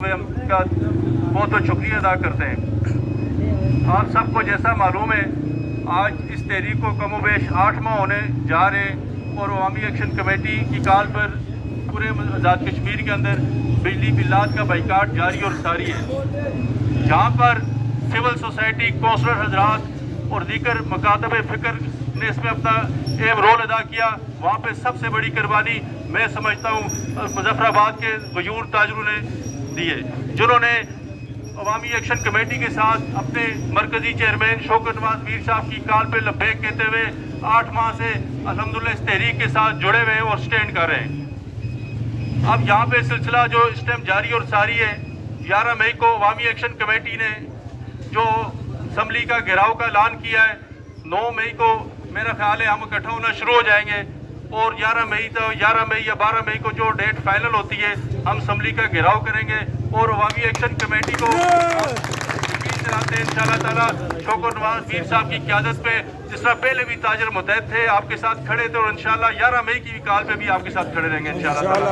का बहुत बहुत शुक्रिया अदा करते हैं। आप सबको जैसा मालूम है, आज इस तहरीक को कमोबेश 8 माह होने जा रहे हैं और अवामी एक्शन कमेटी की कॉल पर पूरे आज़ाद कश्मीर के अंदर बिजली बिल्लात का बाइकाट जारी और सारी है। जहाँ पर सिविल सोसाइटी, कौंसलर हजरात और दीगर मकातब फ़िक्र ने इसमें अपना अहम रोल अदा किया, वहाँ पे सबसे बड़ी कुर्बानी मैं समझता हूँ मुजफ्फराबाद के गयूर ताजरों ने दिए, जिन्होंने अवामी एक्शन कमेटी के साथ अपने मरकजी चेयरमैन शौकत नवाज मीर साहब की कॉल पे लब्बैक कहते हुए 8 माह से अल्हम्दुलिल्लाह इस तहरीक के साथ जुड़े हुए हैं और स्टैंड कर रहे हैं। अब यहाँ पे सिलसिला जो इस टाइम जारी और सारी है, 11 मई को अवामी एक्शन कमेटी ने जो असम्बली का घेराव का ऐलान किया है, 9 मई को मेरा ख्याल है हम इकट्ठा होना शुरू हो जाएंगे और 11 मई या 12 मई को जो डेट फाइनल होती है हम असम्बली का घेराव करेंगे और अवामी एक्शन कमेटी को यकीन दिलाते हैं इंशाअल्लाह ताला शौकत नवाज मीर साहब की क़यादत पे, जिस तरह पहले भी ताजर मुतहद थे, आपके साथ खड़े थे और इंशाअल्लाह 11 मई की भी कॉल पे भी आपके साथ खड़े रहेंगे इंशाअल्लाह ताला।